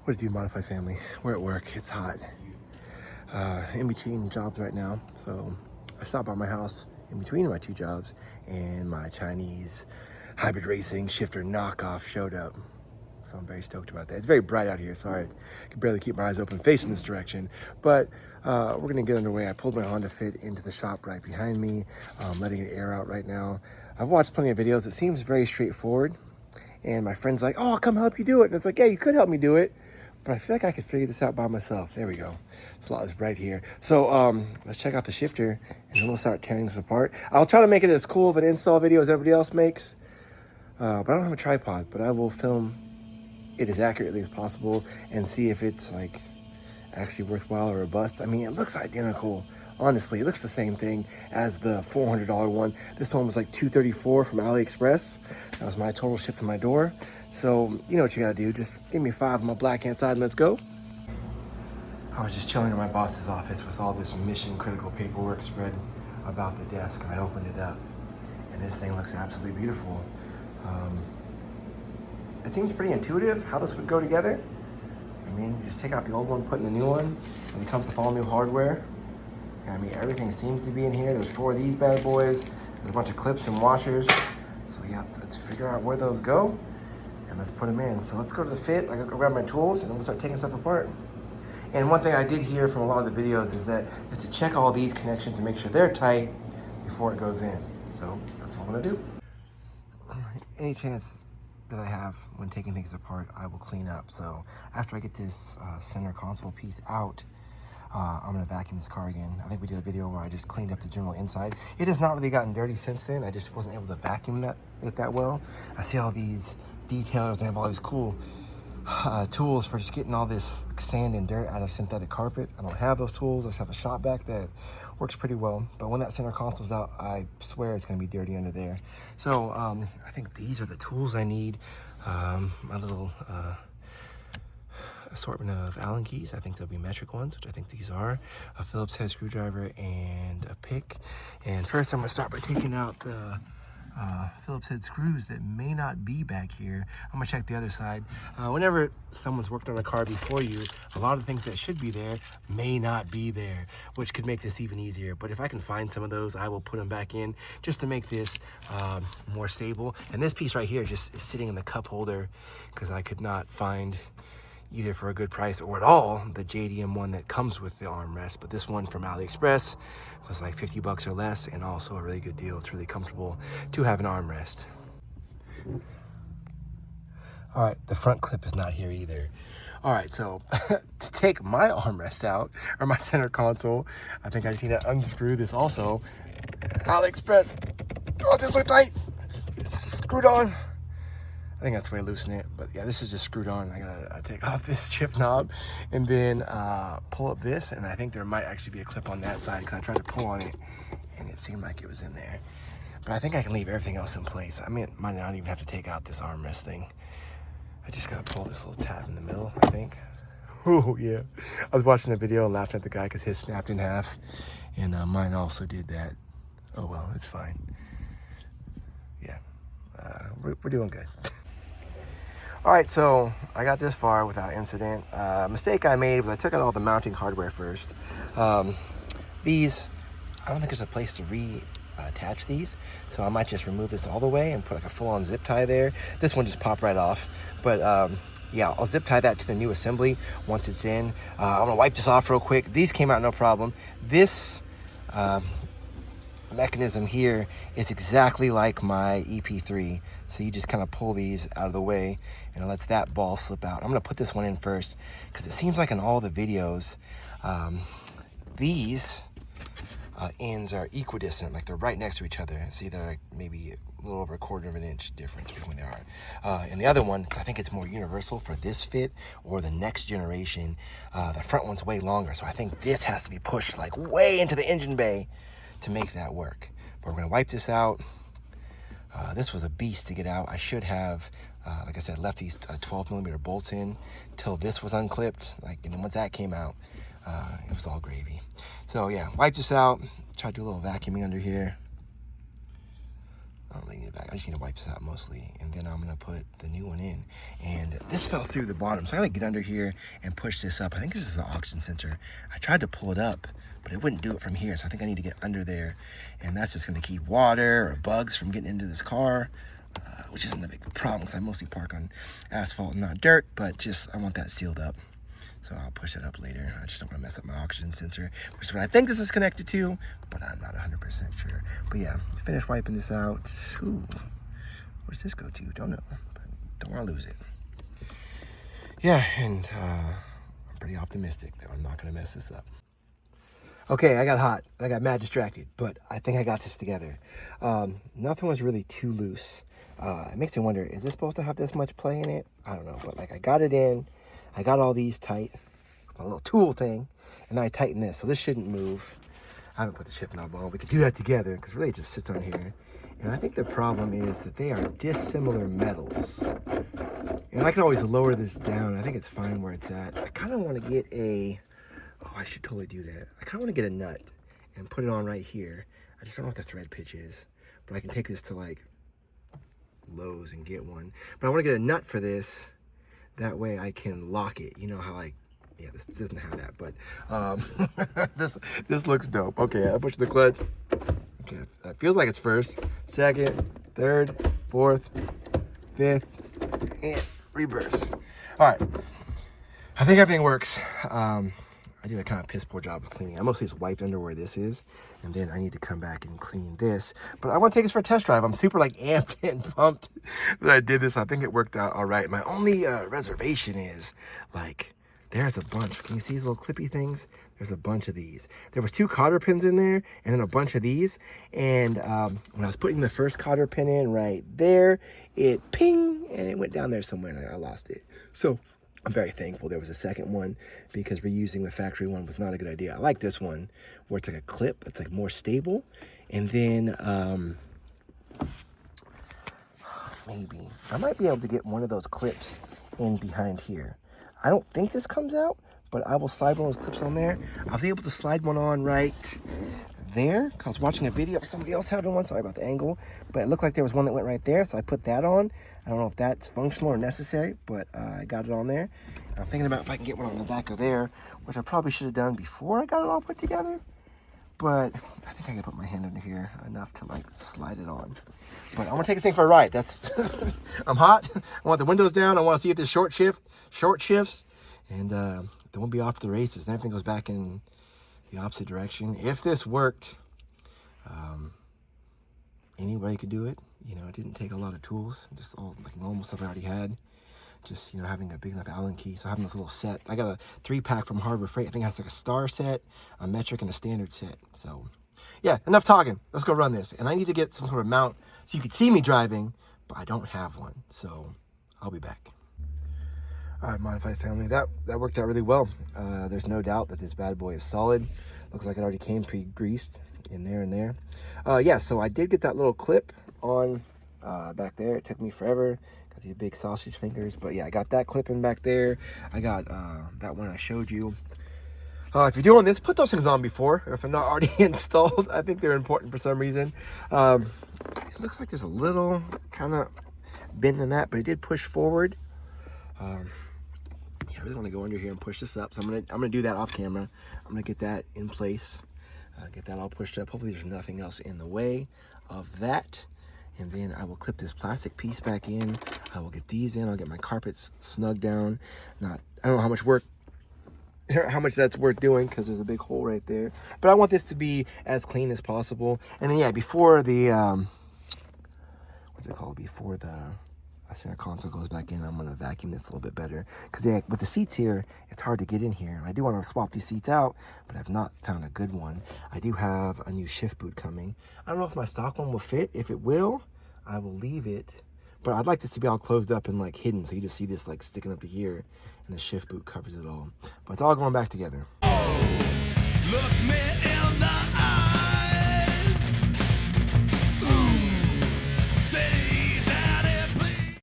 What do you do, Modified family? We're at work. It's hot. In between jobs right now. So I stopped by my house in between my two jobs, and my Chinese hybrid racing shifter knockoff showed up. So I'm very stoked about that. It's very bright out here. Sorry, I can barely keep my eyes open facing this direction. But we're gonna get underway. I pulled my Honda Fit into the shop right behind me, letting it air out right now. I've watched plenty of videos. It seems very straightforward. And my friend's like, oh, I'll come help you do it. And it's like, yeah, you could help me do it, but I feel like I could figure this out by myself. There we go. It's a lot less bright here. So let's check out the shifter, and then we'll start tearing this apart. I'll try to make it as cool of an install video as everybody else makes, but I don't have a tripod, but I will film it as accurately as possible and see if it's like actually worthwhile or a bust. I mean, it looks identical. Honestly, it looks the same thing as the $400 one. This one was like $234 from AliExpress. That was my total ship to my door. So you know what you gotta do. Just give me 5 on my black hand side and let's go. I was just chilling in my boss's office with all this mission critical paperwork spread about the desk, and I opened it up, and this thing looks absolutely beautiful. It seems pretty intuitive how this would go together. I mean, you just take out the old one, put in the new one, and it comes with all new hardware. I mean, everything seems to be in here. There's 4 of these bad boys. There's a bunch of clips and washers. So yeah, let's figure out where those go, and let's put them in. So let's go to the Fit. I gotta go grab my tools, and then we'll start taking stuff apart. And one thing I did hear from a lot of the videos is that it's to check all these connections and make sure they're tight before it goes in. So that's what I'm gonna do. All right, any chance that I have when taking things apart, I will clean up. So after I get this center console piece out, I'm gonna vacuum this car again. I think we did a video where I just cleaned up the general inside. It has not really gotten dirty since then. I just wasn't able to vacuum it that well. I see all these detailers, they have all these cool tools for just getting all this sand and dirt out of synthetic carpet. I don't have those tools. I just have a shop vac that works pretty well. But when that center console's out, I swear it's gonna be dirty under there. So I think these are the tools I need. My little assortment of Allen keys. I think they'll be metric ones, which I think these are. A Phillips head screwdriver and a pick. And first I'm gonna start by taking out the Phillips head screws that may not be back here. I'm gonna check the other side. Whenever someone's worked on a car before you, a lot of the things that should be there may not be there, which could make this even easier. But if I can find some of those, I will put them back in just to make this more stable. And this piece right here just is sitting in the cup holder because I could not find, either for a good price or at all, the JDM one that comes with the armrest. But this one from AliExpress was like 50 bucks or less, and also a really good deal. It's really comfortable to have an armrest. All right, the front clip is not here either. All right, so to take my armrest out, or my center console, I think I just need to unscrew this also. AliExpress, oh, this is so tight. It's screwed on. I think that's the way to loosen it, but yeah, this is just screwed on. I gotta take off this shift knob and then pull up this, and I think there might actually be a clip on that side because I tried to pull on it and it seemed like it was in there. But I think I can leave everything else in place. I mean, might not even have to take out this armrest thing. I just gotta pull this little tab in the middle, I think. Oh yeah, I was watching a video and laughing at the guy because his snapped in half, and mine also did that. Oh well, it's fine. Yeah, we're doing good. All right, so I got this far without incident. Mistake I made was I took out all the mounting hardware first. These, I don't think there's a place to reattach these, so I might just remove this all the way and put like a full-on zip tie there. This one just popped right off, but yeah, I'll zip tie that to the new assembly once it's in. I'm gonna wipe this off real quick. These came out no problem. This mechanism here is exactly like my EP3, so you just kind of pull these out of the way and it lets that ball slip out. I'm gonna put this one in first because it seems like in all the videos these ends are equidistant, like they're right next to each other. See, they're like maybe a little over 1/4 of an inch difference between they are. And the other one, I think it's more universal for this Fit or the next generation. The front one's way longer, so I think this has to be pushed like way into the engine bay to make that work. But we're gonna wipe this out. This was a beast to get out. I should have, like I said, left these 12mm bolts in till this was unclipped. And then once that came out, it was all gravy. So yeah, wipe this out. Try to do a little vacuuming under here. I don't really need it back. I just need to wipe this out mostly. And then I'm gonna put the new one in. And this fell through the bottom. So I gotta get under here and push this up. I think this is an oxygen sensor. I tried to pull it up, but it wouldn't do it from here. So I think I need to get under there. And that's just gonna keep water or bugs from getting into this car, which isn't a big problem because I mostly park on asphalt and not dirt, but just I want that sealed up. So I'll push it up later. I just don't want to mess up my oxygen sensor, which is what I think this is connected to, but I'm not 100% sure. But yeah, finish wiping this out. Ooh, where's this go to? Don't know, but don't want to lose it. Yeah, and I'm pretty optimistic that I'm not going to mess this up. Okay, I got hot. I got mad distracted, but I think I got this together. Nothing was really too loose. It makes me wonder, is this supposed to have this much play in it? I don't know, but like I got it in. I got all these tight, my little tool thing, and then I tighten this, so this shouldn't move. I haven't put the shift knob on. We could do that together, because really it just sits on here. And I think the problem is that they are dissimilar metals. And I can always lower this down. I think it's fine where it's at. I kind of want to get a, oh, I should totally do that. I kind of want to get a nut and put it on right here. I just don't know what the thread pitch is, but I can take this to like Lowe's and get one. But I want to get a nut for this. That way I can lock it. You know how like, yeah, this doesn't have that, but this looks dope. Okay, I push the clutch. Okay, that feels like it's first, second, third, fourth, fifth, and reverse. All right, I think everything works. I did a kind of piss poor job of cleaning. I mostly just wiped under where this is, and then I need to come back and clean this. But I want to take this for a test drive. I'm super like amped and pumped that I did this. I think it worked out all right. My only reservation is like, there's a bunch. Can you see these little clippy things? There's a bunch of these. There was 2 cotter pins in there, and then a bunch of these. And when I was putting the first cotter pin in right there, it ping, and it went down there somewhere, and I lost it. So I'm very thankful there was a second one, because reusing the factory one was not a good idea. I like this one where it's like a clip that's like more stable. And then maybe I might be able to get one of those clips in behind here. I don't think this comes out, but I will slide one of those clips on there. I was able to slide one on right there because I was watching a video of somebody else having one. Sorry about the angle, but it looked like there was one that went right there, so I put that on. I don't know if that's functional or necessary, but I got it on there. And I'm thinking about if I can get one on the back of there, which I probably should have done before I got it all put together, but I think I can put my hand under here enough to like slide it on. But I'm gonna take this thing for a ride. That's I'm hot. I want the windows down. I want to see if this short shifts, and then we'll be off to the races. And everything goes back in the opposite direction. If this worked, anybody could do it. You know, it didn't take a lot of tools, just all like normal stuff I already had. Just, you know, having a big enough Allen key. So having this little set. I got a 3-pack from Harbor Freight. I think it has like a star set, a metric, and a standard set. So yeah, enough talking. Let's go run this. And I need to get some sort of mount so you could see me driving, but I don't have one. So I'll be back. All right, Modified family, that worked out really well. There's no doubt that this bad boy is solid. Looks like it already came pre-greased in there and there. Yeah, so I did get that little clip on back there. It took me forever. Got these big sausage fingers, but yeah, I got that clip in back there. I got that one I showed you. If you're doing this, put those things on before, if they're not already installed. I think they're important for some reason. It looks like there's a little kind of bend in that, but it did push forward. Yeah, I really want to go under here and push this up, so I'm gonna do that off camera. I'm gonna get that in place, get that all pushed up. Hopefully there's nothing else in the way of that. And then I will clip this plastic piece back in. I will get these in. I'll get my carpets snug down. I don't know how much that's worth doing, because there's a big hole right there. But I want this to be as clean as possible. And then yeah, before the what's it called? Before the center console goes back in, I'm gonna vacuum this a little bit better, because yeah, with the seats here, it's hard to get in here. I do want to swap these seats out, but I've not found a good one. I do have a new shift boot coming. I don't know if my stock one will fit. If it will, I will leave it, but I'd like this to be all closed up and like hidden, so you just see this like sticking up to here, and the shift boot covers it all. But it's all going back together. Look me in the